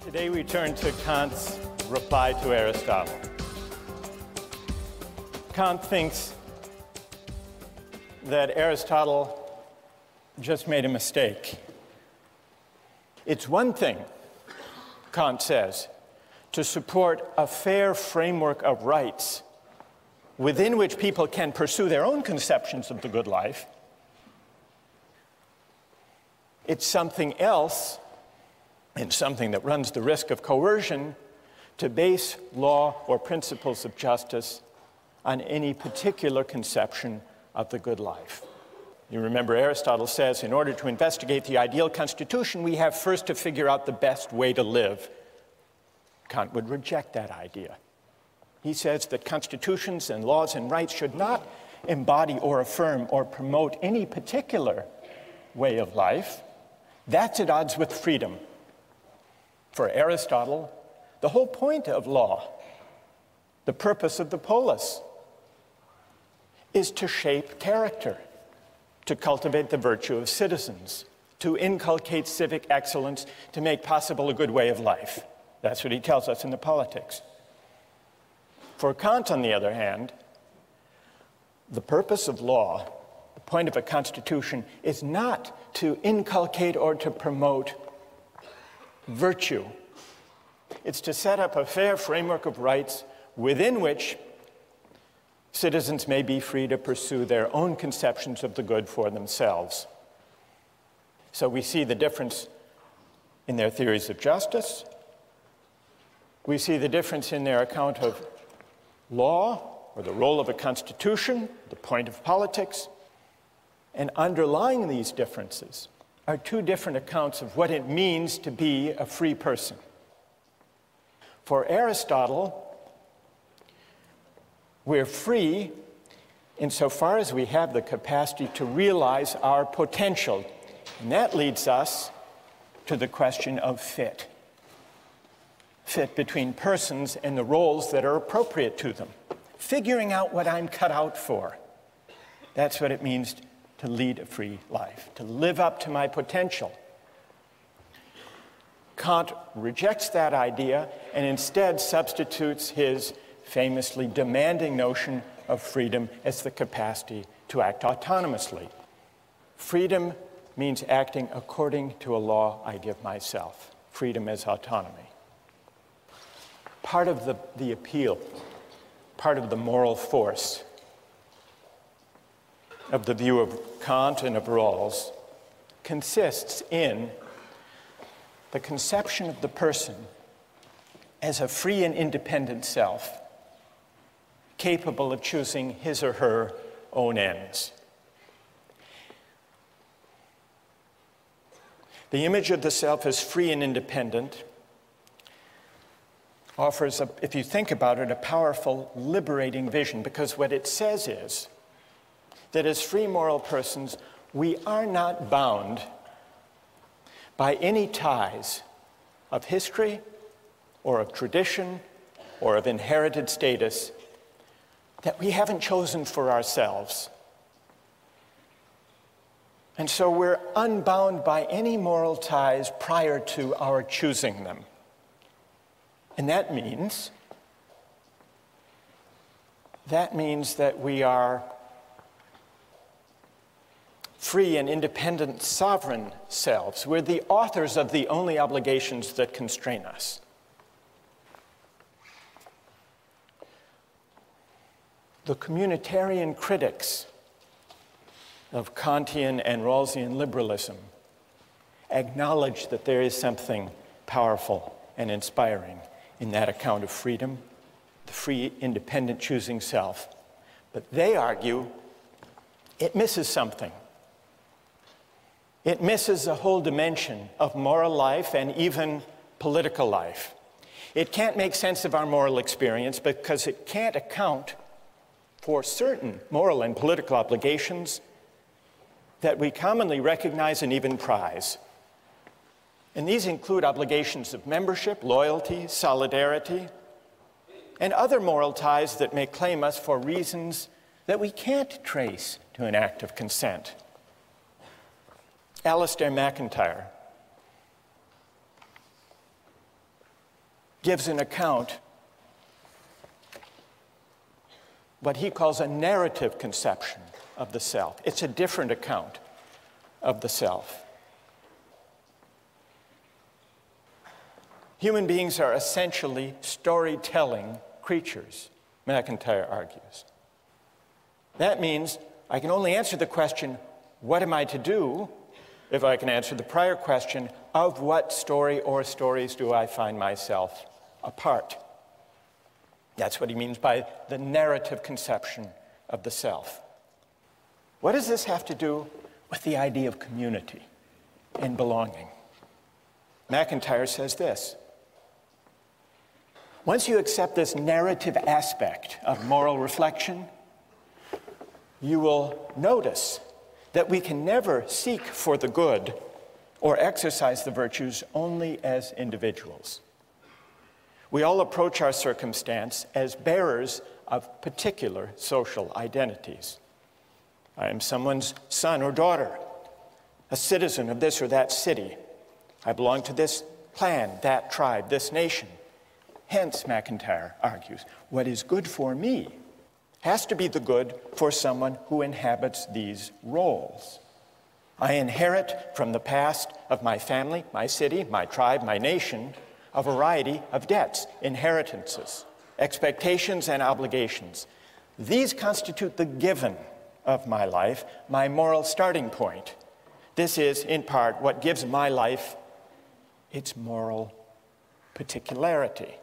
Today we turn to Kant's reply to Aristotle. Kant thinks that Aristotle just made a mistake. It's one thing, Kant says, to support a fair framework of rights within which people can pursue their own conceptions of the good life. It's something else, and something that runs the risk of coercion, to base law or principles of justice on any particular conception of the good life. You remember Aristotle says, in order to investigate the ideal constitution, we have first to figure out the best way to live. Kant would reject that idea. He says that constitutions and laws and rights should not embody or affirm or promote any particular way of life. That's at odds with freedom. For Aristotle, the whole point of law, the purpose of the polis, is to shape character, to cultivate the virtue of citizens, to inculcate civic excellence, to make possible a good way of life. That's what he tells us in the Politics. For Kant, on the other hand, the purpose of law, the point of a constitution, is not to inculcate or to promote virtue. It's to set up a fair framework of rights within which citizens may be free to pursue their own conceptions of the good for themselves. So we see the difference in their theories of justice. We see the difference in their account of law, or the role of a constitution, the point of politics. And underlying these differences are two different accounts of what it means to be a free person. For Aristotle, we're free insofar as we have the capacity to realize our potential. And that leads us to the question of fit. Fit between persons and the roles that are appropriate to them. Figuring out what I'm cut out for. That's what it means to lead a free life, to live up to my potential. Kant rejects that idea and instead substitutes his famously demanding notion of freedom as the capacity to act autonomously. Freedom means acting according to a law I give myself. Freedom as autonomy. Part of the appeal, part of the moral force of the view of Kant and of Rawls consists in the conception of the person as a free and independent self, capable of choosing his or her own ends. The image of the self as free and independent offers, if you think about it, a powerful, liberating vision, because what it says is that as free moral persons, we are not bound by any ties of history or of tradition or of inherited status that we haven't chosen for ourselves. And so we're unbound by any moral ties prior to our choosing them. And that means that we are free and independent, sovereign selves. We're the authors of the only obligations that constrain us. The communitarian critics of Kantian and Rawlsian liberalism acknowledge that there is something powerful and inspiring in that account of freedom, the free, independent choosing self. But they argue it misses something. It misses a whole dimension of moral life and even political life. It can't make sense of our moral experience because it can't account for certain moral and political obligations that we commonly recognize and even prize. And these include obligations of membership, loyalty, solidarity, and other moral ties that may claim us for reasons that we can't trace to an act of consent. Alistair MacIntyre gives an account, what he calls a narrative conception of the self. It's a different account of the self. Human beings are essentially storytelling creatures, MacIntyre argues. That means I can only answer the question, what am I to do, if I can answer the prior question, of what story or stories do I find myself a part? That's what he means by the narrative conception of the self. What does this have to do with the idea of community and belonging? MacIntyre says this: once you accept this narrative aspect of moral reflection, you will notice that we can never seek for the good or exercise the virtues only as individuals. We all approach our circumstance as bearers of particular social identities. I am someone's son or daughter, a citizen of this or that city. I belong to this clan, that tribe, this nation. Hence, MacIntyre argues, what is good for me has to be the good for someone who inhabits these roles. I inherit from the past of my family, my city, my tribe, my nation, a variety of debts, inheritances, expectations, and obligations. These constitute the given of my life, my moral starting point. This is, in part, what gives my life its moral particularity.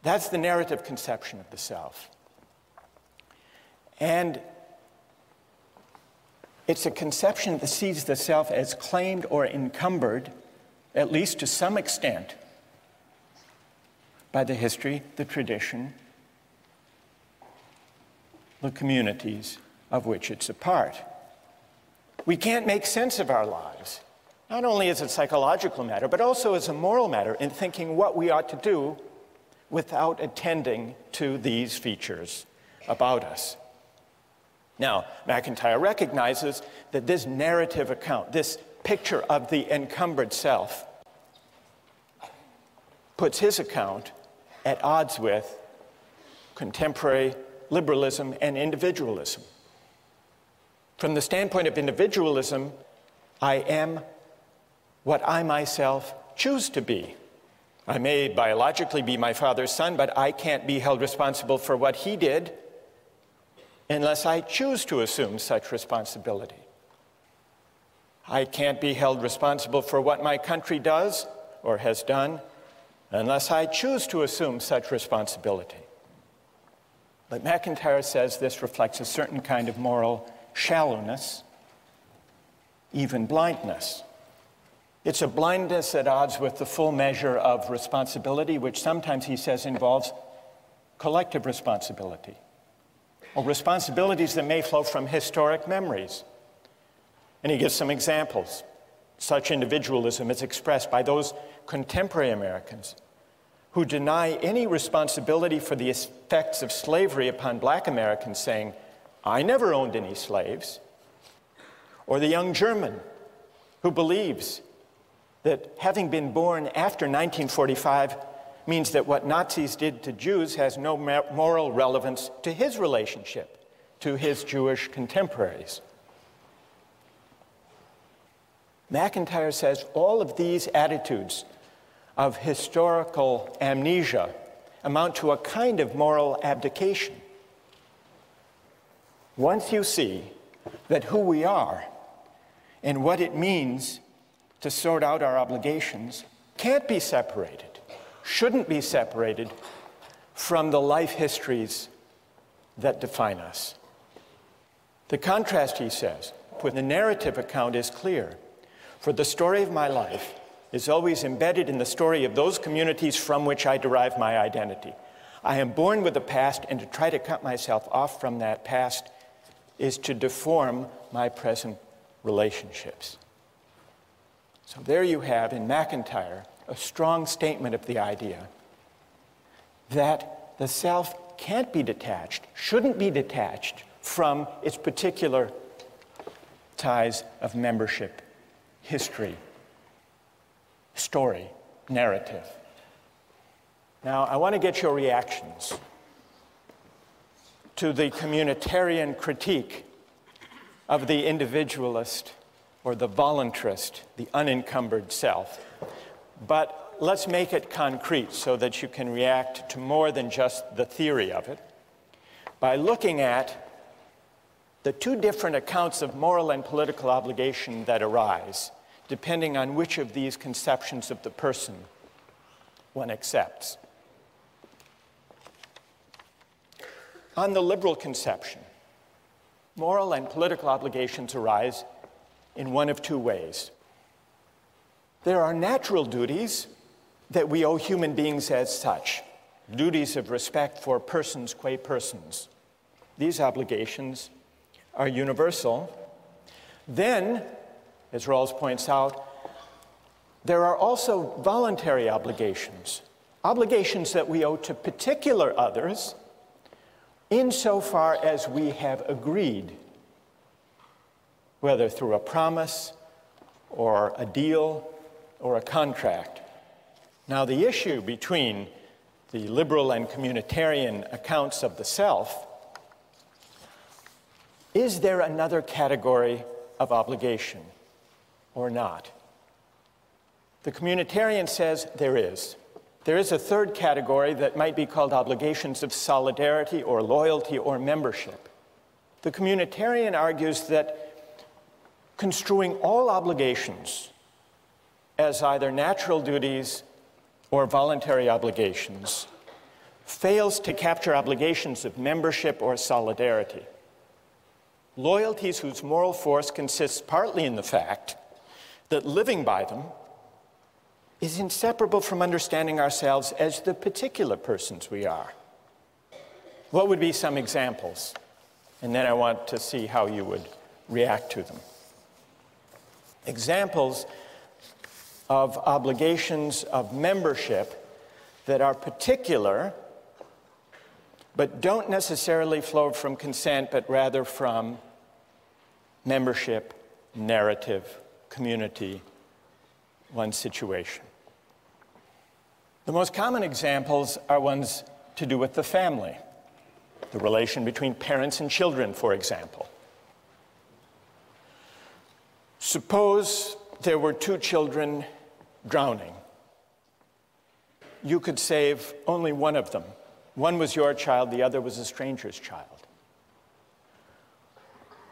That's the narrative conception of the self. And it's a conception that sees the self as claimed or encumbered, at least to some extent, by the history, the tradition, the communities of which it's a part. We can't make sense of our lives, not only as a psychological matter, but also as a moral matter in thinking what we ought to do without attending to these features about us. Now, MacIntyre recognizes that this narrative account, this picture of the encumbered self, puts his account at odds with contemporary liberalism and individualism. From the standpoint of individualism, I am what I myself choose to be. I may biologically be my father's son, but I can't be held responsible for what he did unless I choose to assume such responsibility. I can't be held responsible for what my country does or has done unless I choose to assume such responsibility. But MacIntyre says this reflects a certain kind of moral shallowness, even blindness. It's a blindness at odds with the full measure of responsibility, which sometimes, he says, involves collective responsibility, or responsibilities that may flow from historic memories. And he gives some examples. Such individualism is expressed by those contemporary Americans who deny any responsibility for the effects of slavery upon black Americans, saying, I never owned any slaves. Or the young German who believes that having been born after 1945 means that what Nazis did to Jews has no moral relevance to his relationship to his Jewish contemporaries. MacIntyre says all of these attitudes of historical amnesia amount to a kind of moral abdication. Once you see that who we are and what it means to sort out our obligations can't be separated, shouldn't be separated from the life histories that define us. The contrast, he says, with the narrative account is clear. For the story of my life is always embedded in the story of those communities from which I derive my identity. I am born with a past, and to try to cut myself off from that past is to deform my present relationships. So there you have, in MacIntyre, a strong statement of the idea that the self can't be detached, shouldn't be detached from its particular ties of membership, history, story, narrative. Now, I want to get your reactions to the communitarian critique of the individualist or the voluntarist, the unencumbered self. But let's make it concrete so that you can react to more than just the theory of it by looking at the two different accounts of moral and political obligation that arise, depending on which of these conceptions of the person one accepts. On the liberal conception, moral and political obligations arise in one of two ways. There are natural duties that we owe human beings as such, duties of respect for persons qua persons. These obligations are universal. Then, as Rawls points out, there are also voluntary obligations, obligations that we owe to particular others insofar as we have agreed, whether through a promise or a deal or a contract. Now, the issue between the liberal and communitarian accounts of the self, is there another category of obligation or not? The communitarian says there is. There is a third category that might be called obligations of solidarity or loyalty or membership. The communitarian argues that construing all obligations as either natural duties or voluntary obligations fails to capture obligations of membership or solidarity. Loyalties whose moral force consists partly in the fact that living by them is inseparable from understanding ourselves as the particular persons we are. What would be some examples? And then I want to see how you would react to them. Examples of obligations of membership that are particular but don't necessarily flow from consent, but rather from membership, narrative, community, one's situation. The most common examples are ones to do with the family, the relation between parents and children, for example. Suppose there were two children drowning. You could save only one of them. One was your child, the other was a stranger's child.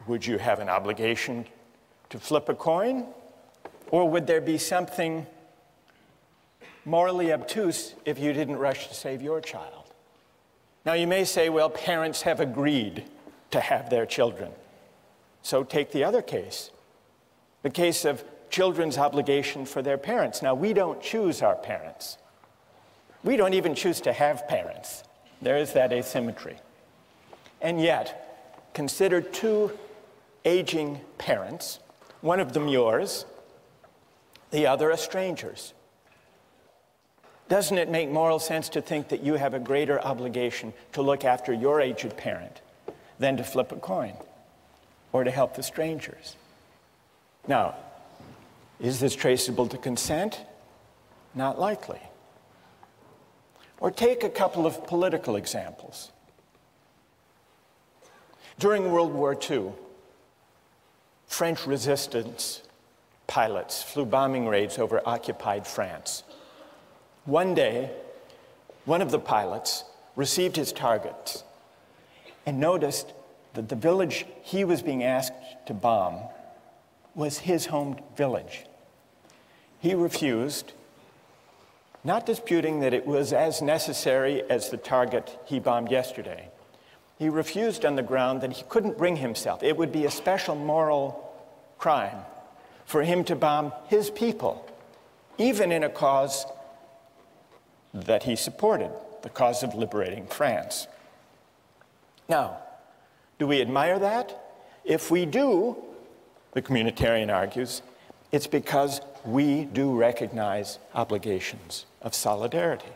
Would you have an obligation to flip a coin? Or would there be something morally obtuse if you didn't rush to save your child? Now you may say, well, parents have agreed to have their children. So take the other case, the case of children's obligation for their parents. Now we don't choose our parents. We don't even choose to have parents. There is that asymmetry. And yet, consider two aging parents, one of them yours, the other a stranger's. Doesn't it make moral sense to think that you have a greater obligation to look after your aged parent than to flip a coin or to help the strangers? Now, is this traceable to consent? Not likely. Or take a couple of political examples. During World War II, French resistance pilots flew bombing raids over occupied France. One day, one of the pilots received his targets and noticed that the village he was being asked to bomb was his home village. He refused, not disputing that it was as necessary as the target he bombed yesterday. He refused on the ground that he couldn't bring himself. It would be a special moral crime for him to bomb his people, even in a cause that he supported, the cause of liberating France. Now, do we admire that? If we do, the communitarian argues, it's because we do recognize obligations of solidarity.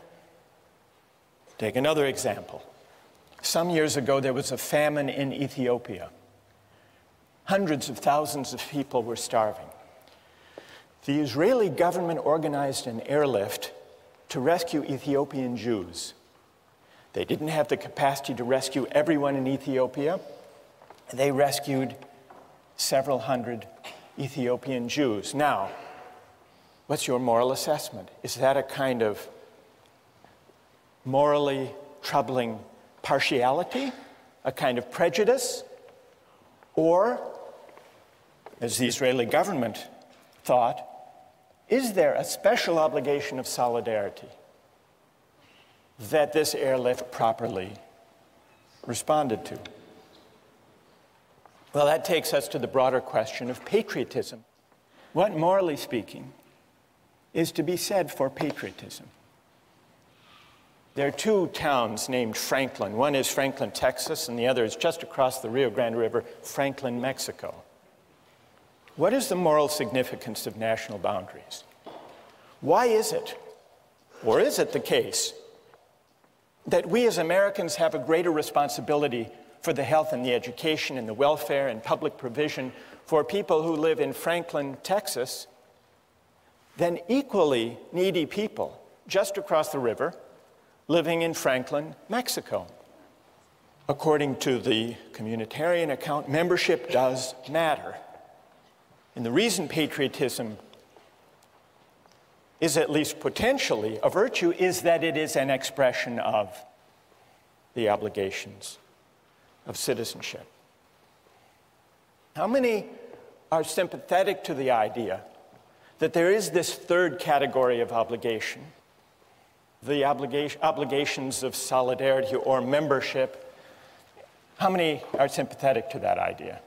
Take another example. Some years ago, there was a famine in Ethiopia. Hundreds of thousands of people were starving. The Israeli government organized an airlift to to rescue Ethiopian Jews. They didn't have the capacity to rescue everyone in Ethiopia. They rescued several hundred Ethiopian Jews. Now, what's your moral assessment? Is that a kind of morally troubling partiality, a kind of prejudice? Or, as the Israeli government thought, is there a special obligation of solidarity that this airlift properly responded to? Well, that takes us to the broader question of patriotism. What, morally speaking, is to be said for patriotism? There are two towns named Franklin. One is Franklin, Texas, and the other is just across the Rio Grande River, Franklin, Mexico. What is the moral significance of national boundaries? Why is it, or is it the case, that we as Americans have a greater responsibility for the health and the education and the welfare and public provision for people who live in Franklin, Texas, than equally needy people just across the river living in Franklin, Mexico? According to the communitarian account, membership does matter. And the reason patriotism is at least potentially a virtue is that it is an expression of the obligations of citizenship. How many are sympathetic to the idea that there is this third category of obligation, the obligations of solidarity or membership? How many are sympathetic to that idea?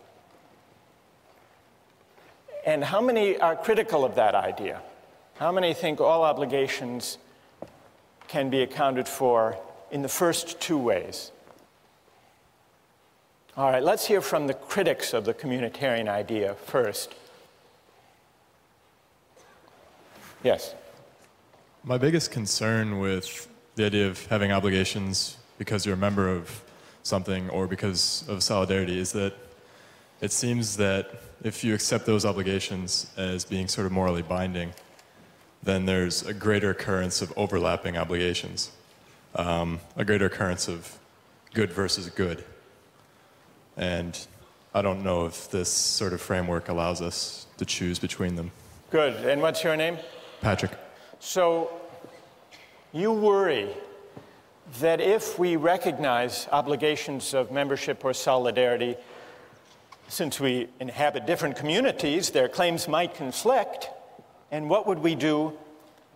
And how many are critical of that idea? How many think all obligations can be accounted for in the first two ways? All right, let's hear from the critics of the communitarian idea first. Yes? My biggest concern with the idea of having obligations because you're a member of something or because of solidarity is that it seems that if you accept those obligations as being sort of morally binding, then there's a greater occurrence of overlapping obligations, a greater occurrence of good versus good. And I don't know if this sort of framework allows us to choose between them. Good. And what's your name? Patrick. So you worry that if we recognize obligations of membership or solidarity, since we inhabit different communities, their claims might conflict. And what would we do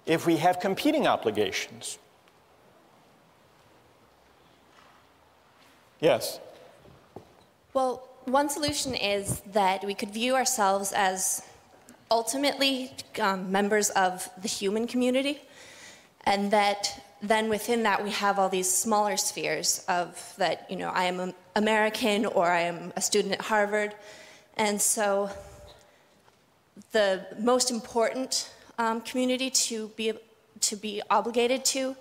if we have competing obligations? Yes? Well, one solution is that we could view ourselves as ultimately members of the human community, and that then within that we have all these smaller spheres of that, you know, I am an American or I am a student at Harvard. And so the most important community to be obligated to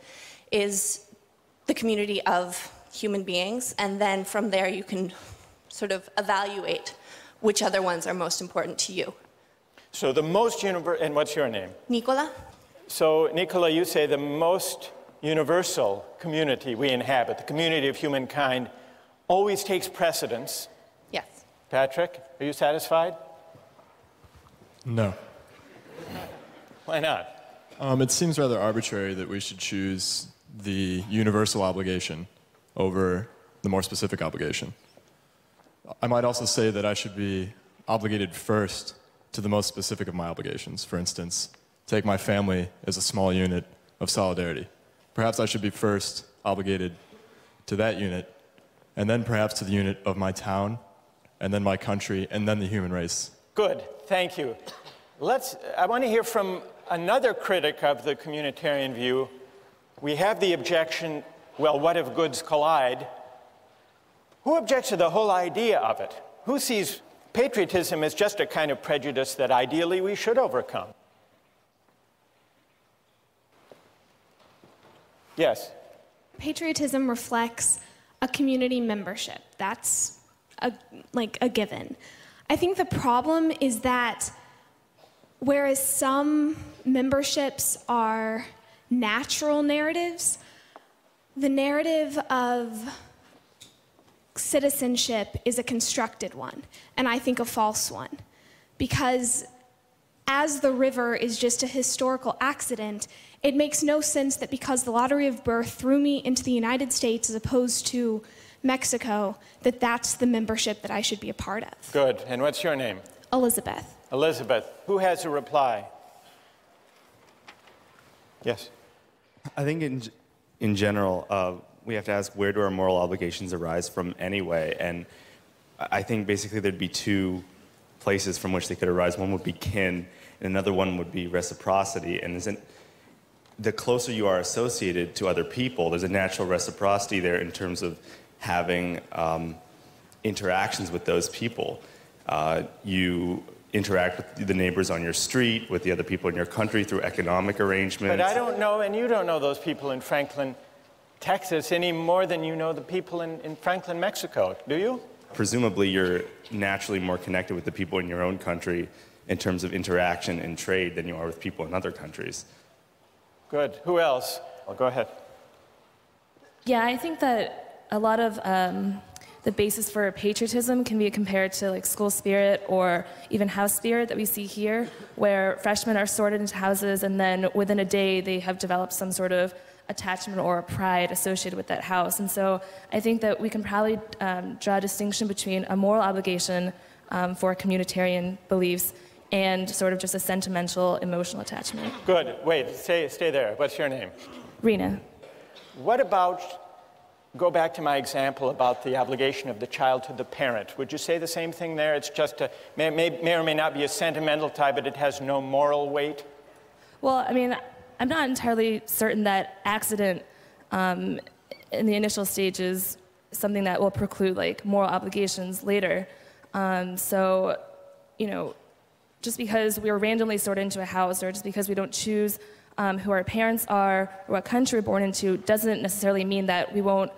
is the community of human beings, and then from there you can sort of evaluate which other ones are most important to you. So the most universal, and what's your name? Nicola? So Nicola, you say the most universal community we inhabit, the community of humankind, always takes precedence. Yes. Patrick, are you satisfied? No. Why not? It seems rather arbitrary that we should choose the universal obligation over the more specific obligation. I might also say that I should be obligated first to the most specific of my obligations. For instance, take my family as a small unit of solidarity. Perhaps I should be first obligated to that unit, and then perhaps to the unit of my town, and then my country, and then the human race. Good, thank you. I want to hear from another critic of the communitarian view. We have the objection, well, what if goods collide? Who objects to the whole idea of it? Who sees patriotism as just a kind of prejudice that ideally we should overcome? Yes? Patriotism reflects a community membership. That's a given. I think the problem is that whereas some memberships are natural narratives, the narrative of citizenship is a constructed one, and I think a false one. Because as the river is just a historical accident, it makes no sense that because the lottery of birth threw me into the United States as opposed to Mexico, that that's the membership that I should be a part of. Good. And what's your name? Elizabeth. Elizabeth. Who has a reply? Yes. I think in general, we have to ask, where do our moral obligations arise from anyway? And I think basically there'd be two places from which they could arise. One would be kin, and another one would be reciprocity. And the closer you are associated to other people, there's a natural reciprocity there in terms of having interactions with those people. You interact with the neighbors on your street, with the other people in your country through economic arrangements. But I don't know, and you don't know those people in Franklin, Texas, any more than you know the people in Franklin, Mexico, do you? Presumably, you're naturally more connected with the people in your own country in terms of interaction and trade than you are with people in other countries. Good. Who else? Well, go ahead. Yeah, I think that a lot of the basis for patriotism can be compared to like school spirit or even house spirit that we see here, where freshmen are sorted into houses and then within a day they have developed some sort of attachment or a pride associated with that house. And so I think that we can probably draw a distinction between a moral obligation for communitarian beliefs and sort of just a sentimental, emotional attachment. Good. Wait, stay there. What's your name? Rena. What about, go back to my example about the obligation of the child to the parent. Would you say the same thing there? It's just may or may not be a sentimental tie, but it has no moral weight? Well, I mean, I'm not entirely certain that accident in the initial stage is something that will preclude like moral obligations later. So, you know, just because we were randomly sorted into a house or just because we don't choose who our parents are or what country we're born into doesn't necessarily mean that we won't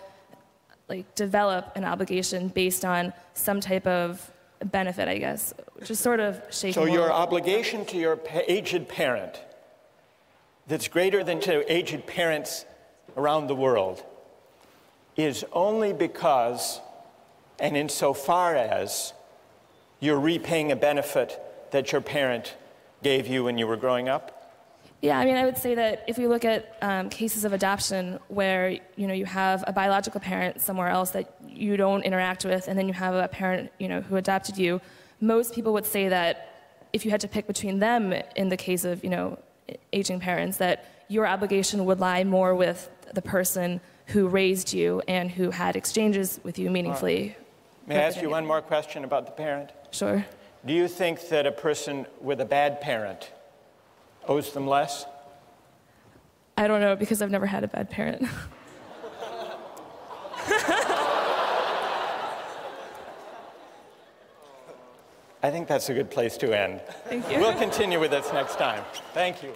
like develop an obligation based on some type of benefit, I guess, which is sort of shaky. So your obligation to your aged parent that's greater than to aged parents around the world is only because and insofar as you're repaying a benefit that your parent gave you when you were growing up? Yeah, I mean, I would say that if we look at cases of adoption where, you know, you have a biological parent somewhere else that you don't interact with, and then you have a parent, you know, who adopted you, most people would say that if you had to pick between them in the case of, you know, aging parents, that your obligation would lie more with the person who raised you and who had exchanges with you meaningfully. May I ask you one more question about the parent? Sure. Do you think that a person with a bad parent owes them less? I don't know, because I've never had a bad parent. I think that's a good place to end. Thank you. We'll continue with this next time. Thank you.